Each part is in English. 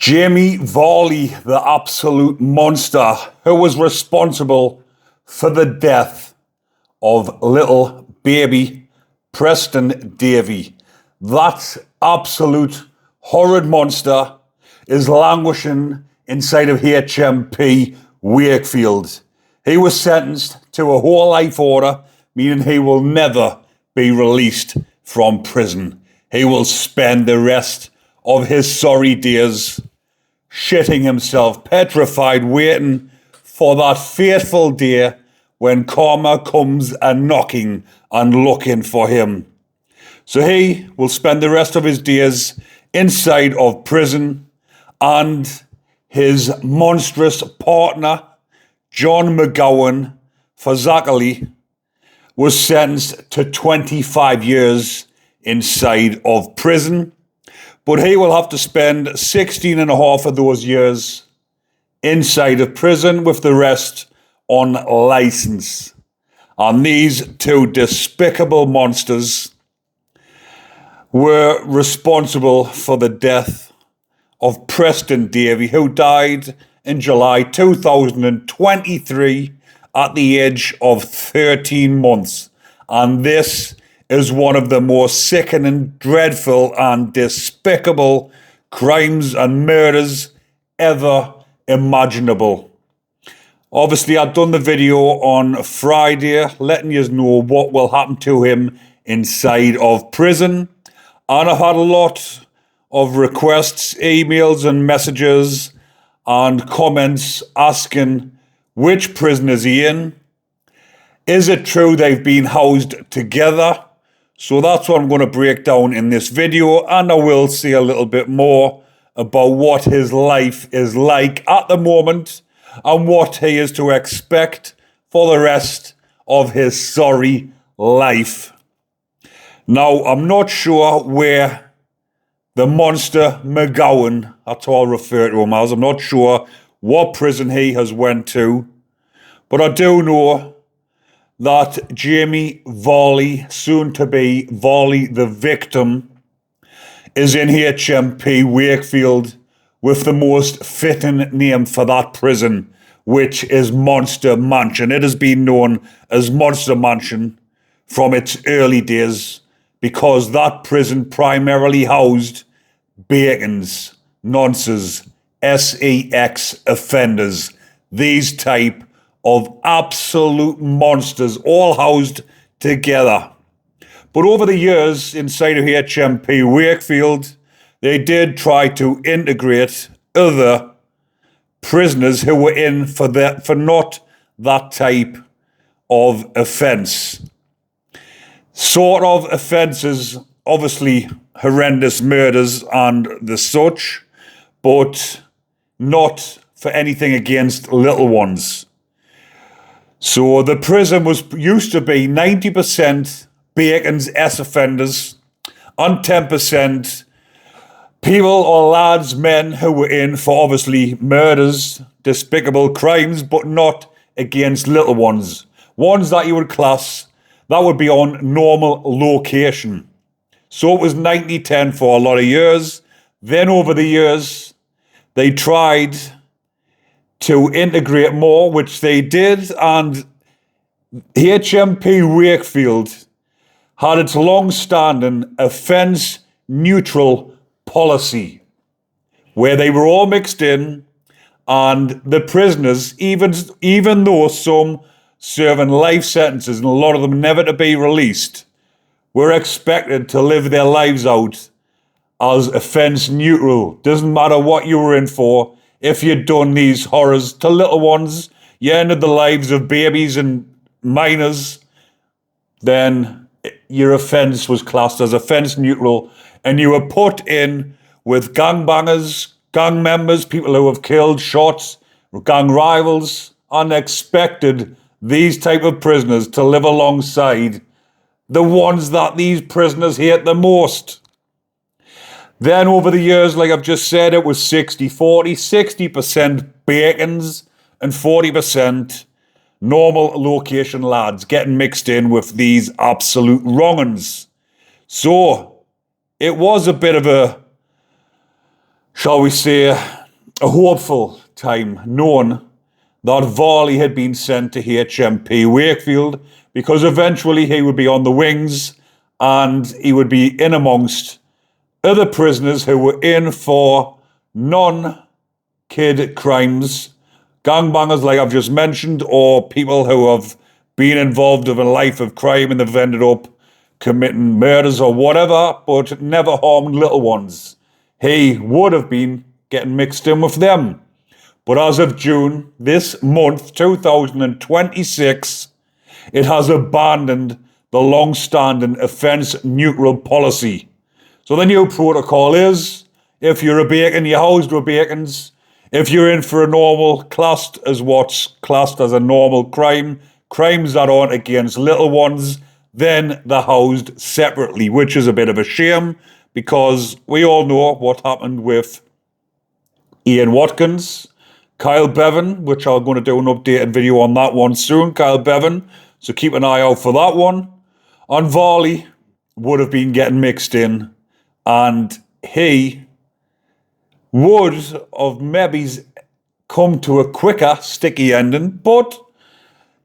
Jamie Varley, the absolute monster, who was responsible for the death of little baby Preston Davey. That absolute horrid monster is languishing inside of Hmp Wakefield. He was sentenced to a whole life order, meaning he will never be released from prison. He will spend the rest of his sorry days shitting himself, petrified, waiting for that fateful day when karma comes a-knocking and looking for him. So he will spend the rest of his days inside of prison, and his monstrous partner, John McGowan, for Zachary, was sentenced to 25 years inside of prison. But he will have to spend 16 and a half of those years inside of prison, with the rest on license. And these two despicable monsters were responsible for the death of Preston Davey, who died in July 2023 at the age of 13 months. And this is one of the most sickening, dreadful and despicable crimes and murders ever imaginable. Obviously, I've done the video on Friday letting you know what will happen to him inside of prison. And I've had a lot of requests, emails and messages and comments asking which prison is he in. Is it true they've been housed together? So that's what I'm going to break down in this video, and I will say a little bit more about what his life is like at the moment and what he is to expect for the rest of his sorry life. Now, I'm not sure where the monster McGowan, that's how I'll refer to him as, I'm not sure what prison he has went to, but I do know that Jamie Varley, soon to be Varley the victim, is in Hmp Wakefield with the most fitting name for that prison, which is Monster Mansion. It has been known as Monster Mansion from its early days because that prison primarily housed bacons, nonces, sex offenders, these type of absolute monsters, all housed together. But over the years, inside of Hmp Wakefield, they did try to integrate other prisoners who were in for not that type of offence. Sort of offences, obviously horrendous murders and the such, but not for anything against little ones. So the prison used to be 90% bacons, offenders, and 10% people or lads, men who were in for obviously murders, despicable crimes, but not against little ones. Ones that you would class, that would be on normal location. So it was 90-10 for a lot of years. Then over the years, they tried to integrate more, which they did, and Hmp Wakefield had its long-standing offence-neutral policy, where they were all mixed in, and the prisoners, even though some serving life sentences and a lot of them never to be released, were expected to live their lives out as offence-neutral. Doesn't matter what you were in for. If you'd done these horrors to little ones, you ended the lives of babies and minors, then your offence was classed as offence neutral, and you were put in with gangbangers, gang members, people who have killed, shots, gang rivals, and expected these type of prisoners to live alongside the ones that these prisoners hate the most. Then over the years, like I've just said, it was 60-40, 60% bacons and 40% normal location lads getting mixed in with these absolute wrong-uns. So it was a bit of a shall we say, a hopeful time, knowing that Varley had been sent to Hmp Wakefield, because eventually he would be on the wings and he would be in amongst other prisoners who were in for non-kid crimes, gangbangers like I've just mentioned, or people who have been involved in a life of crime and they've ended up committing murders or whatever, but never harmed little ones. He would have been getting mixed in with them. But as of June this month, 2026, it has abandoned the long-standing offence-neutral policy. So the new protocol is, if you're a bacon, you're housed with bacons. If you're in for a normal, classed as what's classed as a normal crime, crimes that aren't against little ones, then they're housed separately, which is a bit of a shame because we all know what happened with Ian Watkins, Kyle Bevan, which I'm going to do an updated video on that one soon, Kyle Bevan, so keep an eye out for that one. And Varley would have been getting mixed in, and he would have maybe come to a quicker, sticky ending, but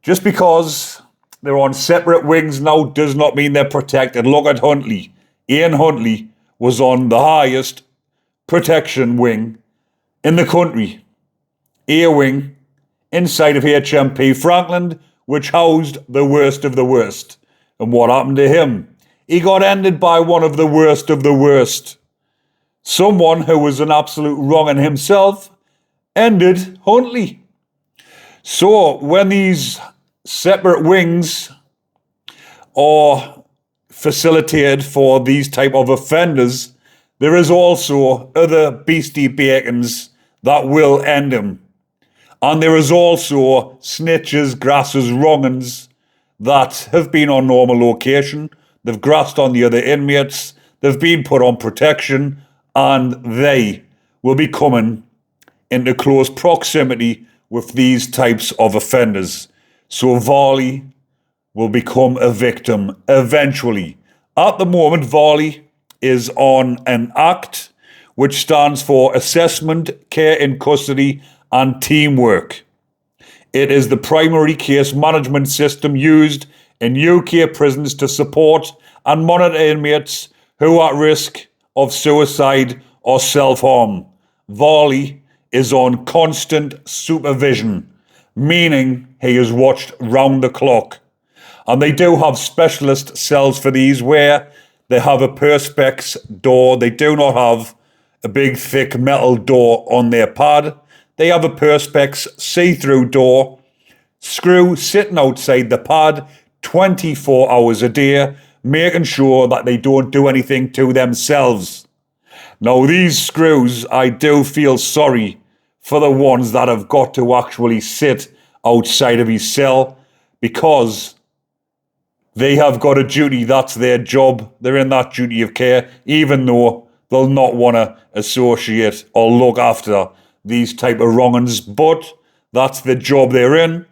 just because they're on separate wings now does not mean they're protected. Look at Huntley. Ian Huntley was on the highest protection wing in the country. A wing inside of Hmp Franklin, which housed the worst of the worst. And what happened to him? He got ended by one of the worst of the worst. Someone who was an absolute wrong'un himself ended Huntley. So when these separate wings are facilitated for these type of offenders, there is also other beastie bacons that will end them. And there is also snitches, grassers, wrong'uns that have been on normal location. They've grassed on the other inmates. They've been put on protection, and they will be coming into close proximity with these types of offenders. So Varley will become a victim eventually. At the moment, Varley is on an ACT, which stands for Assessment, Care in Custody and Teamwork. It is the primary case management system used in UK prisons to support and monitor inmates who are at risk of suicide or self-harm. Varley is on constant supervision, meaning he is watched round the clock. And they do have specialist cells for these where they have a perspex door. They do not have a big thick metal door on their pad. They have a perspex see-through door, screw sitting outside the pad 24 hours a day, making sure that they don't do anything to themselves. Now, these screws, I do feel sorry for the ones that have got to actually sit outside of his cell, because they have got a duty. That's their job. They're in that duty of care, even though they'll not want to associate or look after these type of wrong'uns, but that's the job they're in.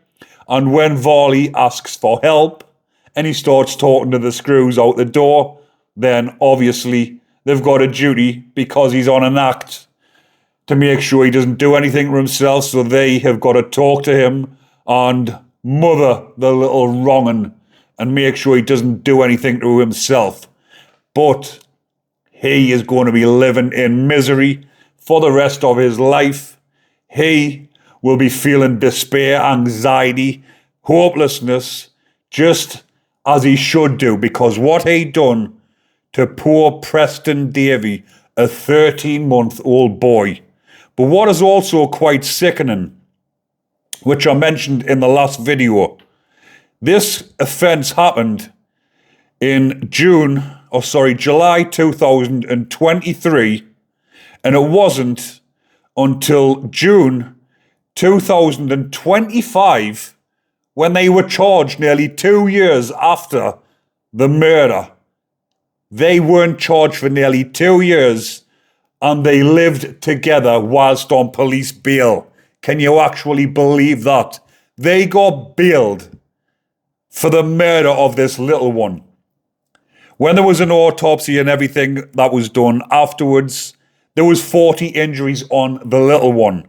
And when Varley asks for help and he starts talking to the screws out the door, then obviously they've got a duty, because he's on an ACT, to make sure he doesn't do anything for himself. So they have got to talk to him and mother the little wrong'un and make sure he doesn't do anything to himself. But he is going to be living in misery for the rest of his life. He will be feeling despair, anxiety, hopelessness, just as he should do, because what he done to poor Preston Davey, a 13-month-old boy. But what is also quite sickening, which I mentioned in the last video, this offence happened in July 2023, and it wasn't until June 2025 when they were charged nearly 2 years after the murder. They weren't charged for nearly 2 years, and they lived together whilst on police bail. Can you actually believe that? They got bailed for the murder of this little one. When there was an autopsy and everything that was done afterwards, There was 40 injuries on the little one.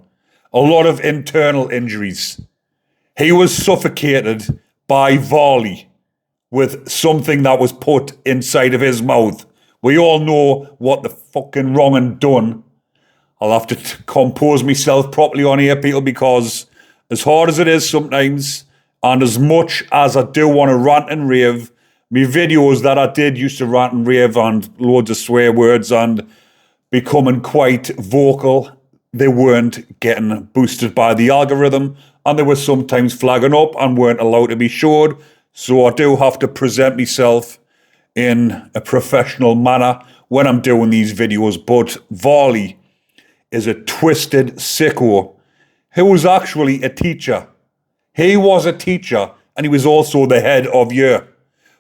A lot of internal injuries. He was suffocated by Varley with something that was put inside of his mouth. We all know what the fucking wrong and done. I'll have to compose myself properly on here, people, because as hard as it is sometimes, and as much as I do want to rant and rave, my videos that I did used to rant and rave and loads of swear words and becoming quite vocal, they weren't getting boosted by the algorithm, and they were sometimes flagging up and weren't allowed to be showed. So I do have to present myself in a professional manner when I'm doing these videos. But Varley is a twisted sicko who was actually a teacher. He was a teacher, and he was also the head of year.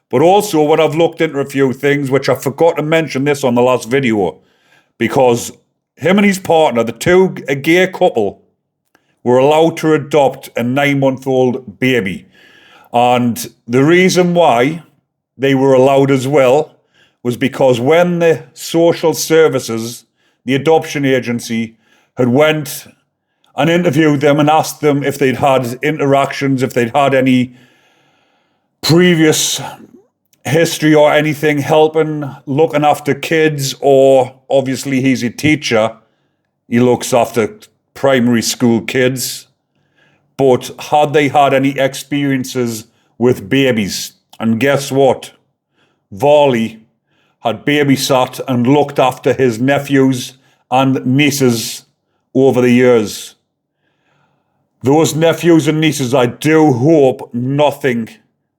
But also, when I've looked into a few things, which I forgot to mention this on the last video, because him and his partner, a gay couple, were allowed to adopt a 9-month-old baby. And the reason why they were allowed as well was because when the social services, the adoption agency, had went and interviewed them and asked them if they'd had interactions, if they'd had any previous history or anything helping, looking after kids, or obviously he's a teacher, he looks after primary school kids, but had they had any experiences with babies? And guess what? Varley had babysat and looked after his nephews and nieces over the years. Those nephews and nieces, I do hope nothing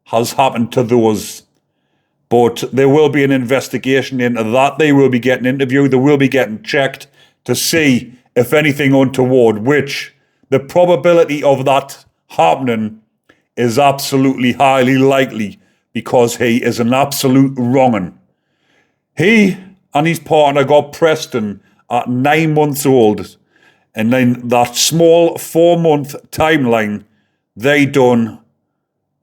has happened to those. But there will be an investigation into that. They will be getting interviewed. They will be getting checked to see if anything untoward, which the probability of that happening is absolutely highly likely, because he is an absolute wrong'un. He and his partner got Preston at 9 months old, and then that small 4-month timeline, they done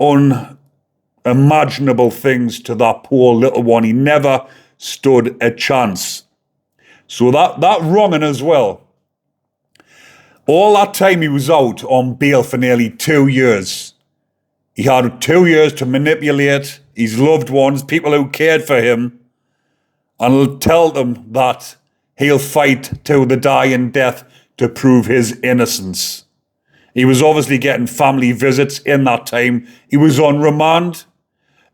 unimaginable things to that poor little one. He never stood a chance. So that wrong'un as well. All that time he was out on bail for nearly 2 years. He had 2 years to manipulate his loved ones, people who cared for him, and tell them that he'll fight till the dying death to prove his innocence. He was obviously getting family visits in that time. He was on remand,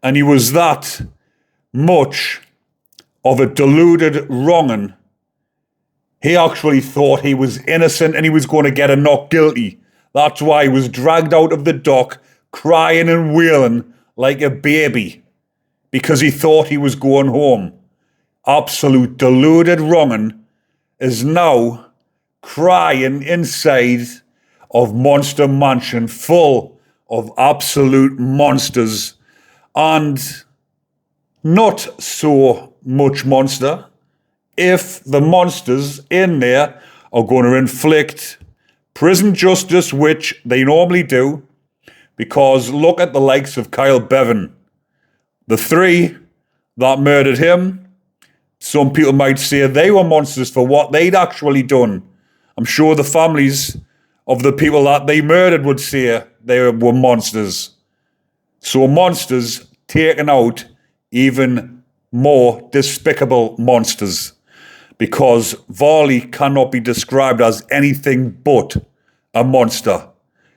and he was that much of a deluded wrong'un. He actually thought he was innocent and he was going to get a not guilty. That's why he was dragged out of the dock, crying and wailing like a baby, because he thought he was going home. Absolute deluded wrong'un is now crying inside of Monster Mansion, full of absolute monsters, and not so much monster if the monsters in there are going to inflict prison justice, which they normally do, because look at the likes of Kyle Bevan. The 3 that murdered him, some people might say they were monsters for what they'd actually done. I'm sure the families of the people that they murdered would say they were monsters. So monsters taking out even more despicable monsters, because Varley cannot be described as anything but a monster.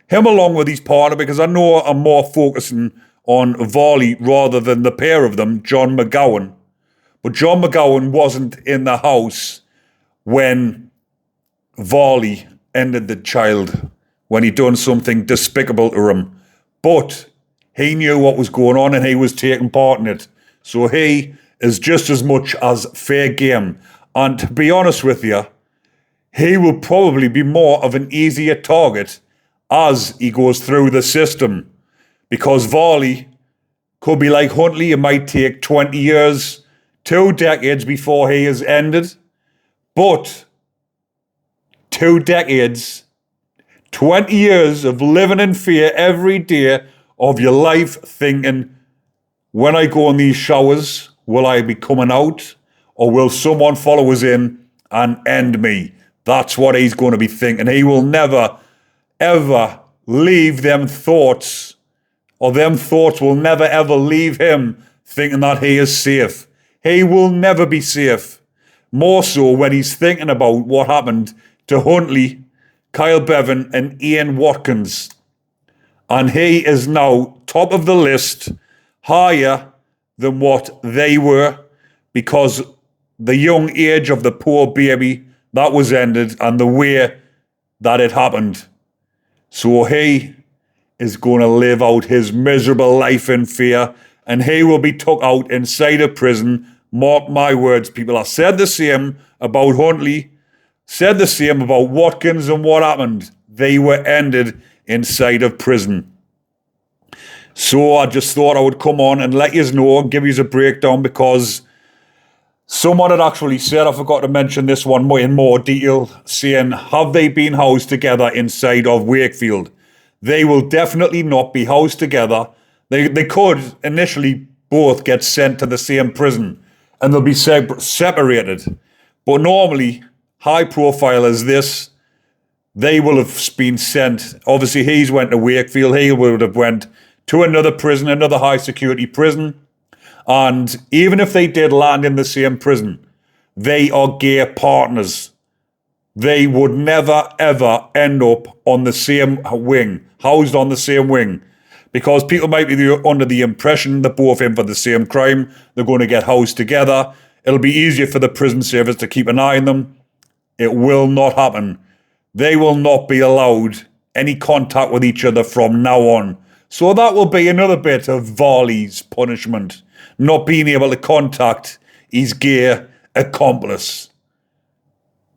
Him along with his partner, because I know I'm more focusing on Varley rather than the pair of them, John McGowan. But John McGowan wasn't in the house when Varley ended the child, when he done something despicable to him. But he knew what was going on and he was taking part in it. So he is just as much as fair game. And to be honest with you, he will probably be more of an easier target as he goes through the system. Because Varley could be like Huntley, it might take 20 years, 2 decades before he is ended. But 2 decades, 20 years of living in fear every day of your life, thinking, when I go in these showers, will I be coming out? Or will someone follow us in and end me. That's what he's going to be thinking. He will never, ever leave them thoughts, or them thoughts will never, ever leave him thinking that he is safe. He will never be safe. More so when he's thinking about what happened to Huntley, Kyle Bevan, and Ian Watkins. And he is now top of the list, higher than what they were, because the young age of the poor baby, that was ended, and the way that it happened. So he is going to live out his miserable life in fear, and he will be took out inside a prison. Mark my words, people. I said the same about Huntley, said the same about Watkins, and what happened? They were ended inside of prison. So I just thought I would come on and let you know, give you a breakdown, because someone had actually said, I forgot to mention this one in more detail, saying, have they been housed together inside of Wakefield? They will definitely not be housed together. They could initially both get sent to the same prison and they'll be separated. But normally, high profile as this, they will have been sent. Obviously, he's went to Wakefield. He would have went to another prison, another high security prison. And even if they did land in the same prison, they are gay partners. They would never, ever end up on the same wing, housed on the same wing. Because people might be under the impression they're both in for the same crime, they're going to get housed together. It'll be easier for the prison service to keep an eye on them. It will not happen. They will not be allowed any contact with each other from now on. So that will be another bit of Varley's punishment. Not being able to contact his gay accomplice.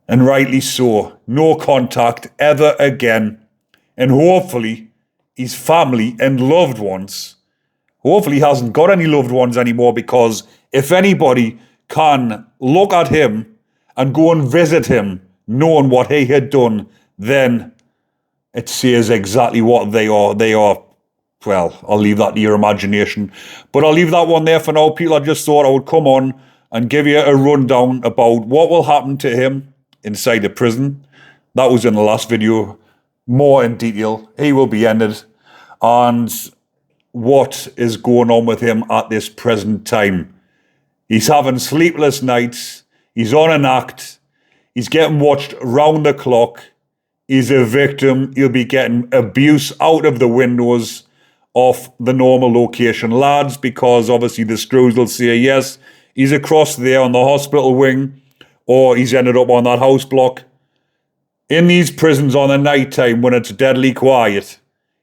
And rightly so. No contact ever again. And hopefully his family and loved ones, hopefully he hasn't got any loved ones anymore, because if anybody can look at him and go and visit him knowing what he had done, then it says exactly what they are. They are, well, I'll leave that to your imagination. But I'll leave that one there for now, people. I just thought I would come on and give you a rundown about what will happen to him inside the prison. That was in the last video, more in detail. He will be ended. And what is going on with him at this present time. He's having sleepless nights. He's on an act. He's getting watched round the clock. He's a victim. He'll be getting abuse out of the windows of the normal location lads, because obviously the screws will say, yes, he's across there on the hospital wing, or he's ended up on that house block. In these prisons on the night time, when it's deadly quiet,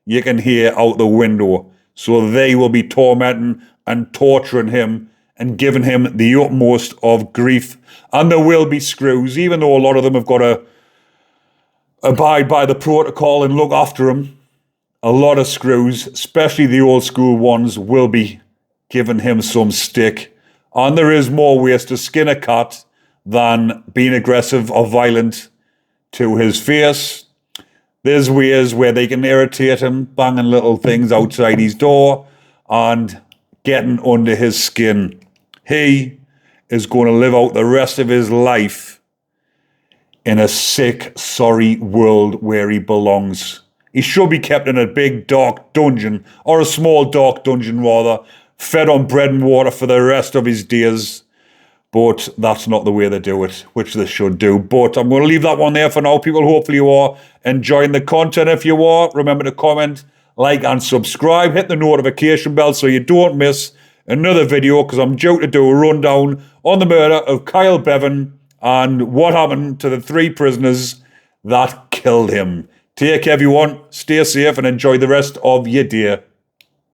you can hear out the window. So they will be tormenting and torturing him and giving him the utmost of grief. And there will be screws, even though a lot of them have got to abide by the protocol and look after him. A lot of screws, especially the old school ones, will be giving him some stick. And there is more ways to skin a cat than being aggressive or violent to his face. There's ways where they can irritate him, banging little things outside his door and getting under his skin. He is going to live out the rest of his life in a sick, sorry world where he belongs. He should be kept in a big dark dungeon, or a small dark dungeon rather, fed on bread and water for the rest of his days. But that's not the way they do it, which they should do. But I'm going to leave that one there for now, people. Hopefully you are enjoying the content. If you are, remember to comment, like and subscribe. Hit the notification bell so you don't miss another video, because I'm due to do a rundown on the murder of Kyle Bevan and what happened to the 3 prisoners that killed him. Take care, everyone. Stay safe and enjoy the rest of your day.